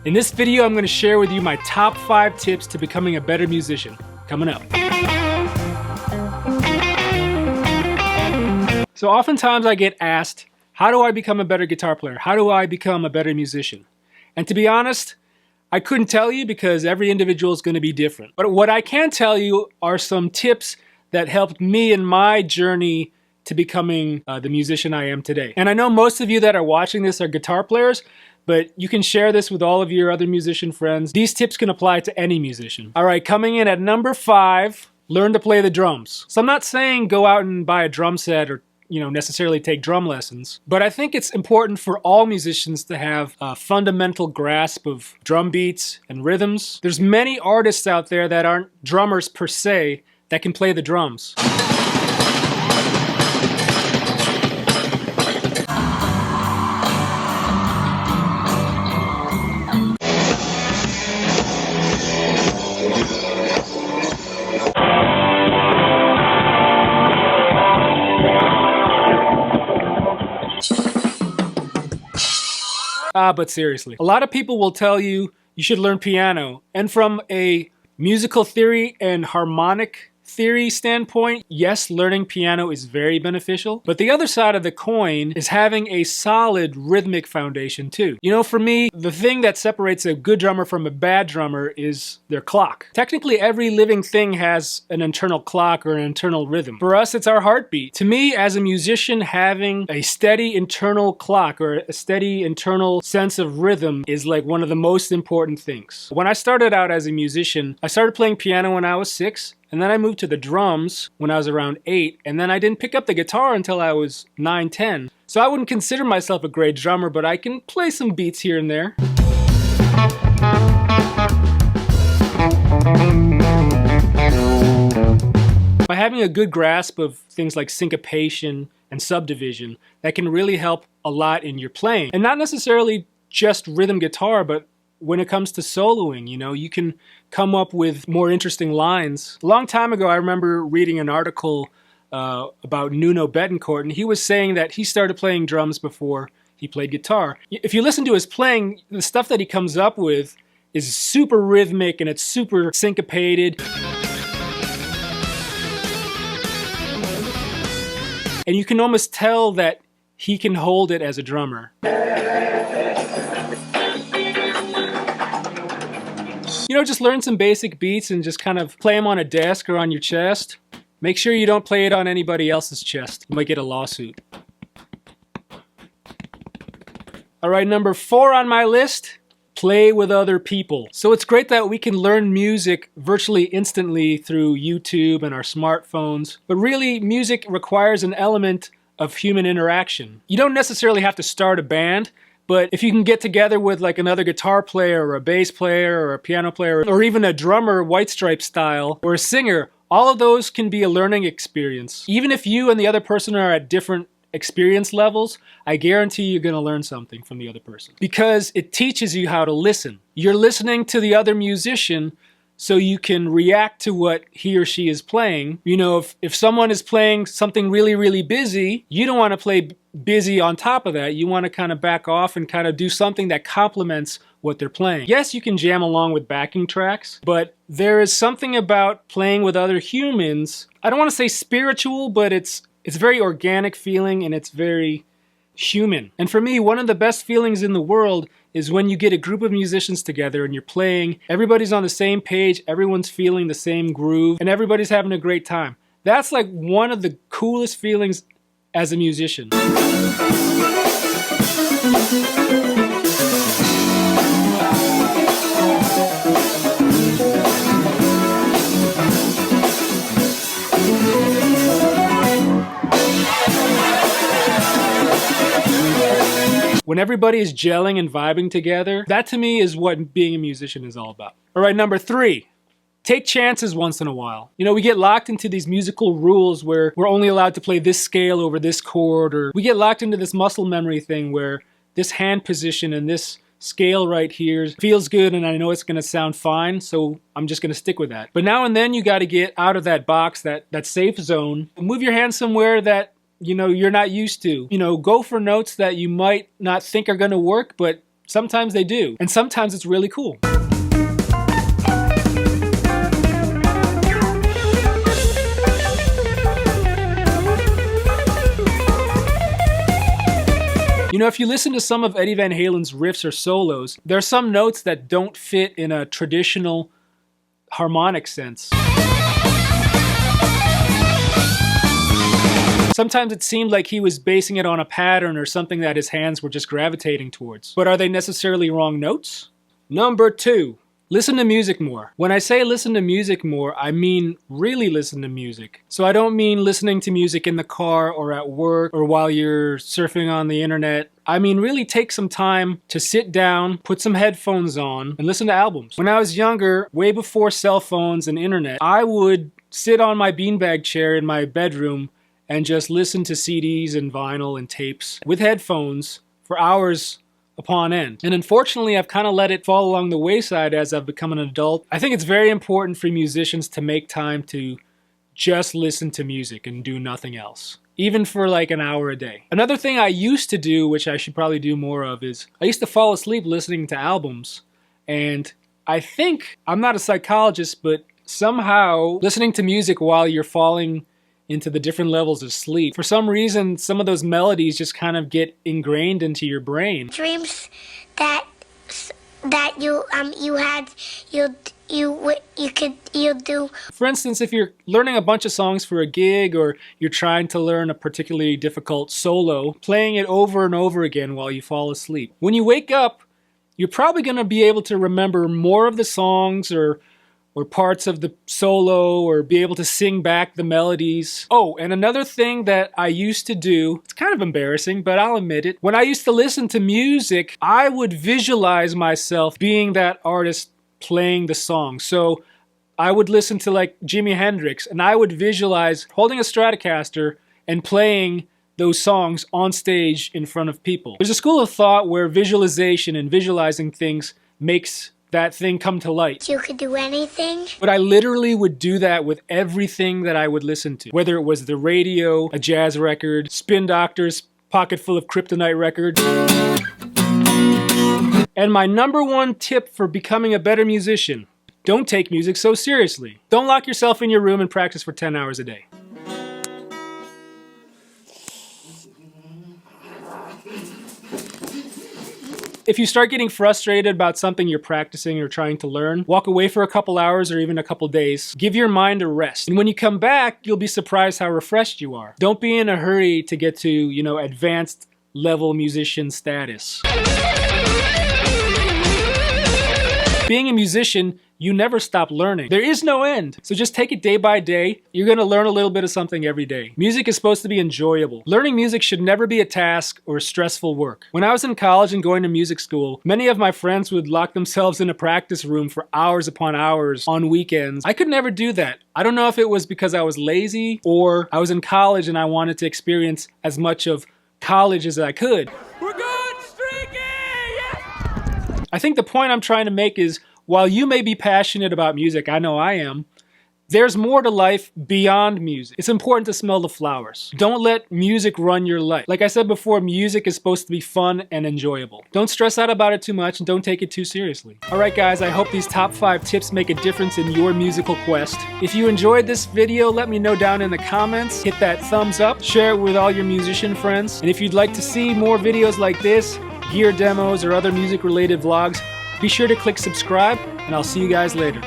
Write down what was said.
In this video, I'm going to share with you my top 5 tips to becoming a better musician. Coming up. So oftentimes I get asked, how do I become a better guitar player? How do I become a better musician? And to be honest, I couldn't tell you because every individual is going to be different. But what I can tell you are some tips that helped me in my journey to becoming the musician I am today. And I know most of you that are watching this are guitar players, but you can share this with all of your other musician friends. These tips can apply to any musician. All right, coming in at number 5, learn to play the drums. So I'm not saying go out and buy a drum set or necessarily take drum lessons. But I think it's important for all musicians to have a fundamental grasp of drum beats and rhythms. There's many artists out there that aren't drummers per se that can play the drums. But seriously, a lot of people will tell you you should learn piano. And from a musical theory and harmonic theory standpoint, yes, learning piano is very beneficial. But the other side of the coin is having a solid rhythmic foundation too. For me, the thing that separates a good drummer from a bad drummer is their clock. Technically, every living thing has an internal clock or an internal rhythm. For us, it's our heartbeat. To me, as a musician, having a steady internal clock or a steady internal sense of rhythm is like one of the most important things. When I started out as a musician, I started playing piano when I was 6. And then I moved to the drums when I was around 8, and then I didn't pick up the guitar until I was 9, 10. So I wouldn't consider myself a great drummer, but I can play some beats here and there. By having a good grasp of things like syncopation and subdivision, that can really help a lot in your playing. And not necessarily just rhythm guitar, but when it comes to soloing, you can come up with more interesting lines. A long time ago, I remember reading an article about Nuno Bettencourt, and he was saying that he started playing drums before he played guitar. If you listen to his playing, the stuff that he comes up with is super rhythmic and it's super syncopated. And you can almost tell that he can hold it as a drummer. Just learn some basic beats and just kind of play them on a desk or on your chest. Make sure you don't play it on anybody else's chest. You might get a lawsuit. All right, number 4 on my list, play with other people. So it's great that we can learn music virtually instantly through YouTube and our smartphones. But really, music requires an element of human interaction. You don't necessarily have to start a band. But if you can get together with like another guitar player or a bass player or a piano player or even a drummer, White Stripe style, or a singer, all of those can be a learning experience. Even if you and the other person are at different experience levels, I guarantee you're going to learn something from the other person. Because it teaches you how to listen. You're listening to the other musician so you can react to what he or she is playing. If someone is playing something really, really busy, you don't want to play busy on top of that. You want to kind of back off and kind of do something that complements what they're playing. Yes, you can jam along with backing tracks, but there is something about playing with other humans. I don't want to say spiritual, but it's very organic feeling and it's very human. And for me, one of the best feelings in the world is when you get a group of musicians together and you're playing, everybody's on the same page, everyone's feeling the same groove, and everybody's having a great time. That's like one of the coolest feelings as a musician. When everybody is gelling and vibing together, that to me is what being a musician is all about. All right, number 3. Take chances once in a while. We get locked into these musical rules where we're only allowed to play this scale over this chord, or we get locked into this muscle memory thing where this hand position and this scale right here feels good and I know it's going to sound fine, so I'm just going to stick with that. But now and then you got to get out of that box, that safe zone, move your hand somewhere that you're not used to. Go for notes that you might not think are going to work, but Sometimes they do, and sometimes it's really cool. You know, if you listen to some of Eddie Van Halen's riffs or solos, there are some notes that don't fit in a traditional harmonic sense. Sometimes it seemed like he was basing it on a pattern or something that his hands were just gravitating towards. But are they necessarily wrong notes? Number 2. Listen to music more. When I say listen to music more, I mean really listen to music. So I don't mean listening to music in the car or at work or while you're surfing on the internet. I mean really take some time to sit down, put some headphones on, and listen to albums. When I was younger, way before cell phones and internet, I would sit on my beanbag chair in my bedroom and just listen to CDs and vinyl and tapes with headphones for hours upon end. And unfortunately, I've kind of let it fall along the wayside as I've become an adult. I think it's very important for musicians to make time to just listen to music and do nothing else, even for like an hour a day. Another thing I used to do, which I should probably do more of, is I used to fall asleep listening to albums. And I think, I'm not a psychologist, but somehow listening to music while you're falling into the different levels of sleep, for some reason, some of those melodies just kind of get ingrained into your brain. Dreams that you do. For instance, if you're learning a bunch of songs for a gig or you're trying to learn a particularly difficult solo, playing it over and over again while you fall asleep. When you wake up, you're probably going to be able to remember more of the songs or parts of the solo, or be able to sing back the melodies. Oh, and another thing that I used to do, it's kind of embarrassing, but I'll admit it. When I used to listen to music, I would visualize myself being that artist playing the song. So I would listen to like Jimi Hendrix, and I would visualize holding a Stratocaster and playing those songs on stage in front of people. There's a school of thought where visualization and visualizing things makes that thing come to light. You could do anything. But I literally would do that with everything that I would listen to. Whether it was the radio, a jazz record, Spin Doctor's Pocket Full of Kryptonite record. And my number one tip for becoming a better musician, don't take music so seriously. Don't lock yourself in your room and practice for 10 hours a day. If you start getting frustrated about something you're practicing or trying to learn, walk away for a couple hours or even a couple days. Give your mind a rest. And when you come back, you'll be surprised how refreshed you are. Don't be in a hurry to get to, advanced level musician status. Being a musician, you never stop learning. There is no end. So just take it day by day. You're gonna learn a little bit of something every day. Music is supposed to be enjoyable. Learning music should never be a task or stressful work. When I was in college and going to music school, many of my friends would lock themselves in a practice room for hours upon hours on weekends. I could never do that. I don't know if it was because I was lazy or I was in college and I wanted to experience as much of college as I could. We're going streaking! Yes! I think the point I'm trying to make is, while you may be passionate about music, I know I am, there's more to life beyond music. It's important to smell the flowers. Don't let music run your life. Like I said before, music is supposed to be fun and enjoyable. Don't stress out about it too much and don't take it too seriously. Alright guys, I hope these top 5 tips make a difference in your musical quest. If you enjoyed this video, let me know down in the comments. Hit that thumbs up, share it with all your musician friends. And if you'd like to see more videos like this, gear demos, or other music related vlogs, be sure to click subscribe, and I'll see you guys later.